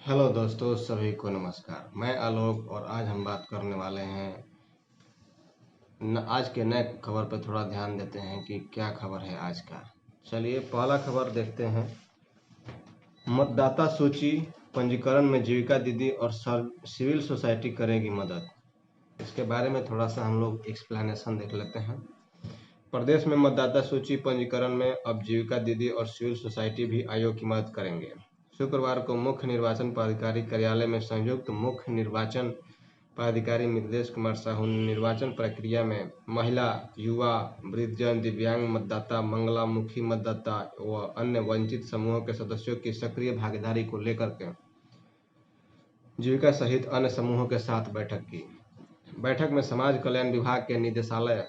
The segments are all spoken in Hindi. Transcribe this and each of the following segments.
हेलो दोस्तों, सभी को नमस्कार। मैं आलोक और आज हम बात करने वाले हैं आज के नए खबर पर थोड़ा ध्यान देते हैं कि क्या खबर है आज का। चलिए पहला खबर देखते हैं। मतदाता सूची पंजीकरण में जीविका दीदी और सिविल सोसाइटी करेगी मदद। इसके बारे में थोड़ा सा हम लोग एक्सप्लेनेशन देख लेते हैं। प्रदेश में मतदाता सूची पंजीकरण में अब जीविका दीदी और सिविल सोसाइटी भी आयोग की मदद करेंगे। शुक्रवार को मुख्य निर्वाचन पदाधिकारी कार्यालय में संयुक्त मुख्य निर्वाचन पदाधिकारी मिथिलेश कुमार साहू ने निर्वाचन प्रक्रिया में महिला, युवा, वृद्धजन, दिव्यांग मतदाता, मंगलामुखी मतदाता व अन्य वंचित समूहों के सदस्यों की सक्रिय भागीदारी को लेकर के जीविका सहित अन्य समूहों के साथ बैठक की। बैठक में समाज कल्याण विभाग के निदेशालय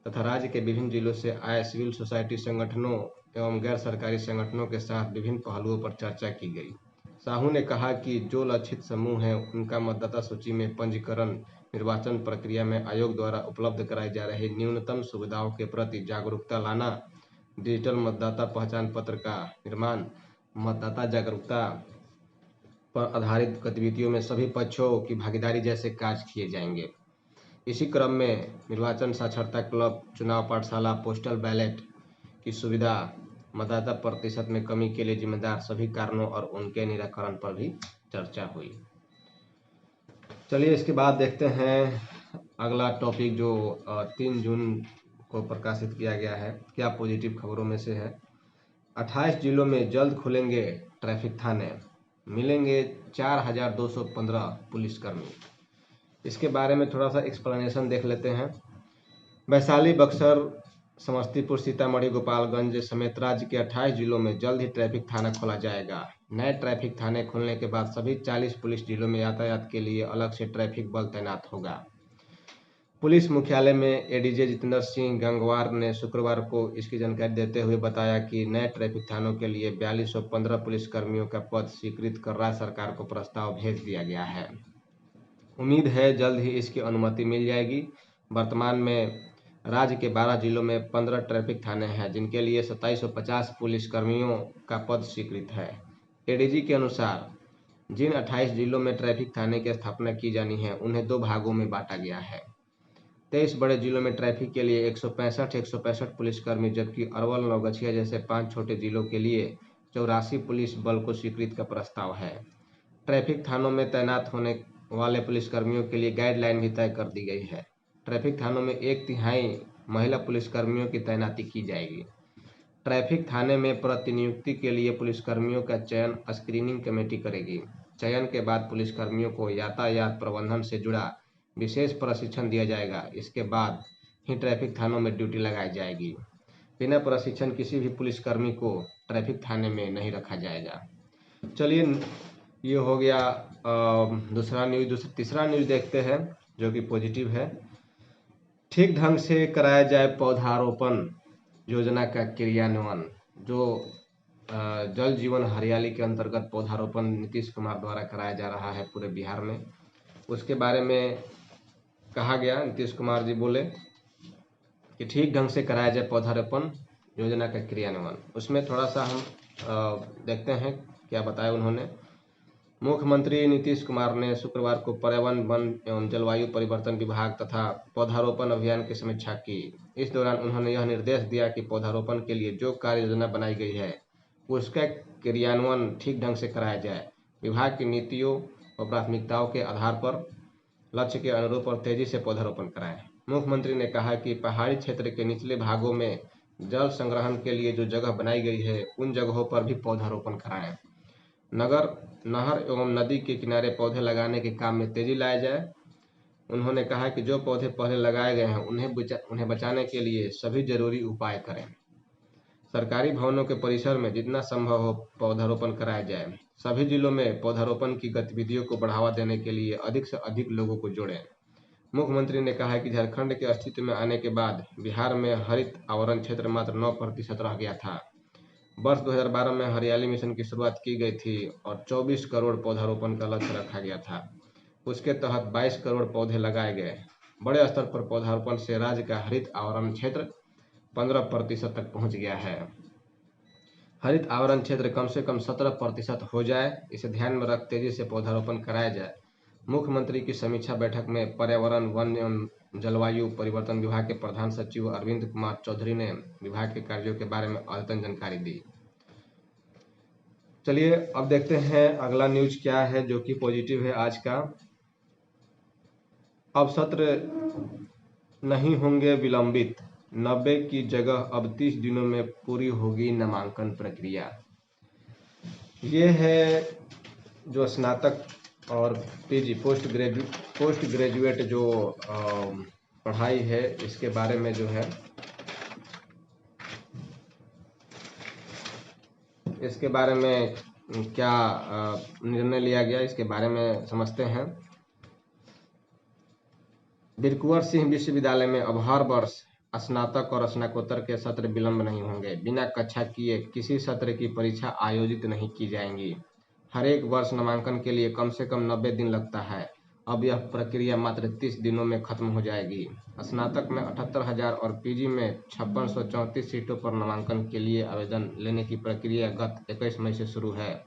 तथा राज्य के विभिन्न जिलों से आए सिविल सोसाइटी संगठनों एवं गैर सरकारी संगठनों के साथ विभिन्न पहलुओं पर चर्चा की गई। साहू ने कहा कि जो लक्षित समूह हैं उनका मतदाता सूची में पंजीकरण निर्वाचन प्रक्रिया में आयोग द्वारा उपलब्ध कराई जा रही न्यूनतम सुविधाओं के प्रति जागरूकता लाना, डिजिटल मतदाता पहचान पत्र का निर्माण, मतदाता जागरूकता पर आधारित गतिविधियों में सभी पक्षों की भागीदारी जैसे कार्य किए जाएंगे। इसी क्रम में निर्वाचन साक्षरता क्लब, चुनाव पाठशाला, पोस्टल बैलेट की सुविधा, मतदाता प्रतिशत में कमी के लिए जिम्मेदार सभी कारणों और उनके निराकरण पर भी चर्चा हुई। चलिए इसके बाद देखते हैं अगला टॉपिक जो 3 जून को प्रकाशित किया गया है। क्या पॉजिटिव खबरों में से है। 28 जिलों में जल्द खुलेंगे ट्रैफिक थाने, मिलेंगे 4215 पुलिसकर्मी। इसके बारे में थोड़ा सा एक्सप्लेनेशन देख लेते हैं। वैशाली, बक्सर, समस्तीपुर, सीतामढ़ी, गोपालगंज समेत राज्य के 28 जिलों में जल्द ही ट्रैफिक थाना खोला जाएगा। नए ट्रैफिक थाने खुलने के बाद सभी 40 पुलिस जिलों में यातायात के लिए अलग से ट्रैफिक बल तैनात होगा। पुलिस मुख्यालय में एडीजे जितेंद्र सिंह गंगवार ने शुक्रवार को इसकी जानकारी देते हुए बताया कि नए ट्रैफिक थानों के लिए 4215 पुलिसकर्मियों का पद स्वीकृत कर राज्य सरकार को प्रस्ताव भेज दिया गया है। उम्मीद है जल्द ही इसकी अनुमति मिल जाएगी। वर्तमान में राज्य के 12 जिलों में 15 ट्रैफिक थाने हैं जिनके लिए 2750 पुलिसकर्मियों का पद स्वीकृत है। एडीजी के अनुसार जिन 28 जिलों में ट्रैफिक थाने की स्थापना की जानी है उन्हें 2 भागों में बांटा गया है। 23 बड़े जिलों में ट्रैफिक के लिए 165 पुलिसकर्मी, जबकि अरवल, नवगछिया जैसे 5 छोटे जिलों के लिए 84 पुलिस बल को स्वीकृत का प्रस्ताव है। ट्रैफिक थानों में तैनात होने वाले पुलिसकर्मियों के लिए गाइडलाइन भी तय कर दी गई है। ट्रैफिक थानों में 1/3 महिला पुलिसकर्मियों की तैनाती की जाएगी। ट्रैफिक थाने में प्रतिनियुक्ति के लिए पुलिसकर्मियों का चयन स्क्रीनिंग कमेटी करेगी। चयन के बाद पुलिसकर्मियों को यातायात प्रबंधन से जुड़ा विशेष प्रशिक्षण दिया जाएगा। इसके बाद ही ट्रैफिक थानों में ड्यूटी लगाई जाएगी। बिना प्रशिक्षण किसी भी पुलिसकर्मी को ट्रैफिक थाने में नहीं रखा जाएगा। चलिए ये हो गया दूसरा न्यूज़। तीसरा न्यूज़ देखते हैं जो कि पॉजिटिव है। ठीक ढंग से कराया जाए पौधारोपण योजना का क्रियान्वयन। जो जल जीवन हरियाली के अंतर्गत पौधारोपण नीतीश कुमार द्वारा कराया जा रहा है पूरे बिहार में, उसके बारे में कहा गया। नीतीश कुमार जी बोले कि ठीक ढंग से कराया जाए पौधारोपण योजना का क्रियान्वयन। उसमें थोड़ा सा हम देखते हैं क्या बताया उन्होंने। मुख्यमंत्री नीतीश कुमार ने शुक्रवार को पर्यावरण, वन एवं जलवायु परिवर्तन विभाग तथा पौधारोपण अभियान की समीक्षा की। इस दौरान उन्होंने यह निर्देश दिया कि पौधारोपण के लिए जो कार्य योजना बनाई गई है उसका क्रियान्वयन ठीक ढंग से कराया जाए। विभाग की नीतियों और प्राथमिकताओं के आधार पर लक्ष्य के अनुरूप और तेजी से पौधारोपण कराएं। मुख्यमंत्री ने कहा कि पहाड़ी क्षेत्र के निचले भागों में जल संग्रहण के लिए जो जगह बनाई गई है उन जगहों पर भी पौधारोपण कराएं। नहर एवं नदी के किनारे पौधे लगाने के काम में तेजी लाया जाए। उन्होंने कहा कि जो पौधे पहले लगाए गए हैं उन्हें बचाने के लिए सभी जरूरी उपाय करें। सरकारी भवनों के परिसर में जितना संभव हो पौधारोपण कराया जाए। सभी जिलों में पौधारोपण की गतिविधियों को बढ़ावा देने के लिए अधिक से अधिक लोगों को जोड़ें। मुख्यमंत्री ने कहा कि झारखंड के अस्तित्व में आने के बाद बिहार में हरित आवरण क्षेत्र मात्र 9% रह गया था। वर्ष 2012 में हरियाली मिशन की शुरुआत की गई थी और 24 करोड़ पौधारोपण का लक्ष्य रखा गया था। उसके तहत 22 करोड़ पौधे लगाए गए। बड़े स्तर पर पौधारोपण से राज्य का हरित आवरण क्षेत्र 15% तक पहुंच गया है। हरित आवरण क्षेत्र कम से कम 17% हो जाए, इसे ध्यान में रख तेजी से पौधारोपण कराया जाए। मुख्यमंत्री की समीक्षा बैठक में पर्यावरण, वन एवं जलवायु परिवर्तन विभाग के प्रधान सचिव अरविंद कुमार चौधरी ने विभाग के कार्यों के बारे में अद्यतन जानकारी दी। चलिए अब देखते हैं अगला न्यूज क्या है जो कि पॉजिटिव है आज का। अब सत्र नहीं होंगे विलंबित, 90 की जगह अब 30 दिनों में पूरी होगी नामांकन प्रक्रिया। ये है जो स्नातक और पीजी पोस्ट ग्रेजुएट जो पढ़ाई है, इसके बारे में जो है इसके बारे में क्या निर्णय लिया गया, इसके बारे में समझते हैं। वीर कुंवर सिंह विश्वविद्यालय में अब हर वर्ष स्नातक और स्नातकोत्तर के सत्र विलंब नहीं होंगे। बिना कक्षा किए किसी सत्र की परीक्षा आयोजित नहीं की जाएंगी। हर एक वर्ष नामांकन के लिए कम से कम 90 दिन लगता है। अब यह प्रक्रिया मात्र 30 दिनों में खत्म हो जाएगी। स्नातक में 78,000 और पीजी में 5634 सीटों पर नामांकन के लिए आवेदन लेने की प्रक्रिया गत 21 मई से शुरू है।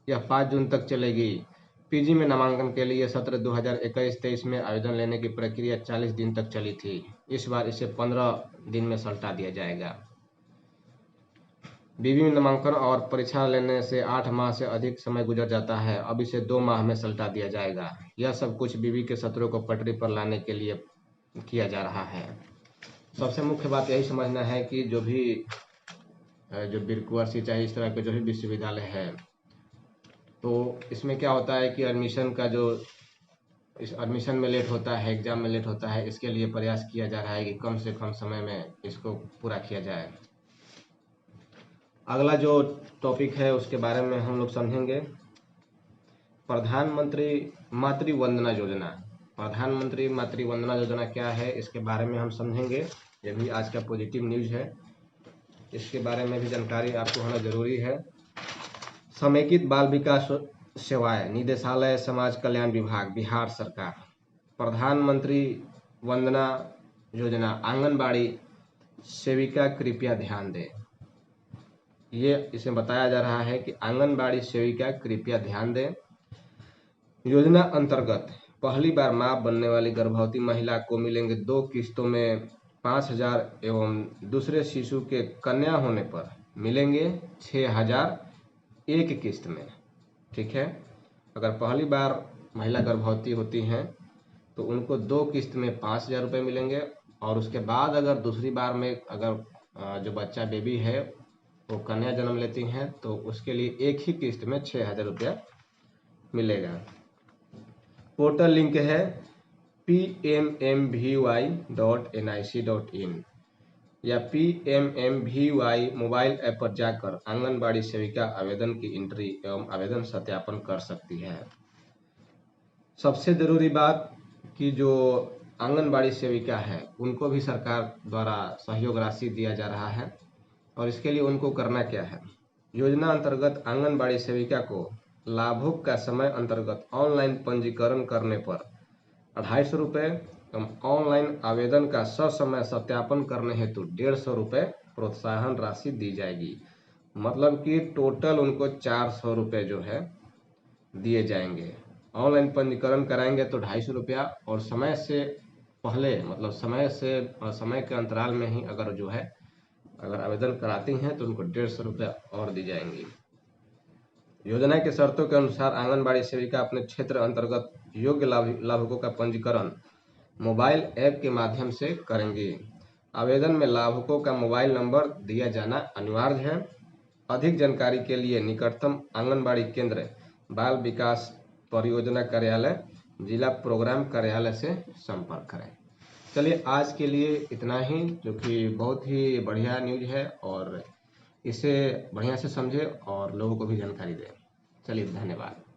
यह 5 जून तक चलेगी। पीजी में नामांकन के लिए सत्र 2021-23 में आवेदन लेने की प्रक्रिया 40 दिन तक चली थी। इस बार इसे 15 दिन में सल्टा दिया जाएगा। बीबी में नामांकन और परीक्षा लेने से 8 माह से अधिक समय गुजर जाता है, अब इसे 2 माह में सल्टा दिया जाएगा। यह सब कुछ बीबी के सत्रों को पटरी पर लाने के लिए किया जा रहा है। सबसे मुख्य बात यही समझना है कि जो वीर कुंवर सिंह चाहे इस तरह के जो भी विश्वविद्यालय है, तो इसमें क्या होता है कि इस एडमिशन में लेट होता है, एग्जाम में लेट होता है, इसके लिए प्रयास किया जा रहा है कि कम से कम समय में इसको पूरा किया जाए। अगला जो टॉपिक है उसके बारे में हम लोग समझेंगे। प्रधानमंत्री मातृ वंदना योजना। प्रधानमंत्री मातृ वंदना योजना क्या है, इसके बारे में हम समझेंगे। ये भी आज का पॉजिटिव न्यूज है, इसके बारे में भी जानकारी आपको होना जरूरी है। समेकित बाल विकास सेवाएं निदेशालय, समाज कल्याण विभाग, बिहार सरकार। प्रधानमंत्री वंदना योजना आंगनबाड़ी सेविका कृपया ध्यान दें। ये इसे बताया जा रहा है कि आंगनबाड़ी सेविका कृपया ध्यान दें। योजना अंतर्गत पहली बार मां बनने वाली गर्भवती महिला को मिलेंगे 2 किस्तों में 5,000 एवं दूसरे शिशु के कन्या होने पर मिलेंगे 6,000 एक किस्त में। ठीक है, अगर पहली बार महिला गर्भवती होती हैं तो उनको 2 किस्त में 5,000 रुपये मिलेंगे, और उसके बाद अगर दूसरी बार में अगर जो बच्चा बेबी है वो कन्या जन्म लेती हैं तो उसके लिए एक ही किस्त में 6,000 रुपया मिलेगा। पोर्टल लिंक है pmmvy.nic.in या pmmvy मोबाइल ऐप पर जाकर आंगनबाड़ी सेविका आवेदन की एंट्री एवं आवेदन सत्यापन कर सकती है। सबसे जरूरी बात कि जो आंगनबाड़ी सेविका है उनको भी सरकार द्वारा सहयोग राशि दिया जा रहा है, और इसके लिए उनको करना क्या है। योजना अंतर्गत आंगनबाड़ी सेविका को लाभुक का समय अंतर्गत ऑनलाइन पंजीकरण करने पर 250 रुपये एवं ऑनलाइन आवेदन का ससमय सत्यापन करने हेतु 150 रुपये प्रोत्साहन राशि दी जाएगी। मतलब कि टोटल उनको 400 रुपये जो है दिए जाएंगे। ऑनलाइन पंजीकरण कराएंगे तो 250 रुपया, और समय से पहले मतलब समय के अंतराल में ही अगर आवेदन कराती हैं तो उनको 150 रुपया और दी जाएंगी। योजना के शर्तों के अनुसार आंगनबाड़ी सेविका अपने क्षेत्र अंतर्गत योग्य लाभुकों का पंजीकरण मोबाइल ऐप के माध्यम से करेंगी। आवेदन में लाभुकों का मोबाइल नंबर दिया जाना अनिवार्य है। अधिक जानकारी के लिए निकटतम आंगनबाड़ी केंद्र, बाल विकास परियोजना कार्यालय, जिला प्रोग्राम कार्यालय से संपर्क करें। चलिए आज के लिए इतना ही, जो कि बहुत ही बढ़िया न्यूज है, और इसे बढ़िया से समझे और लोगों को भी जानकारी दें। चलिए धन्यवाद।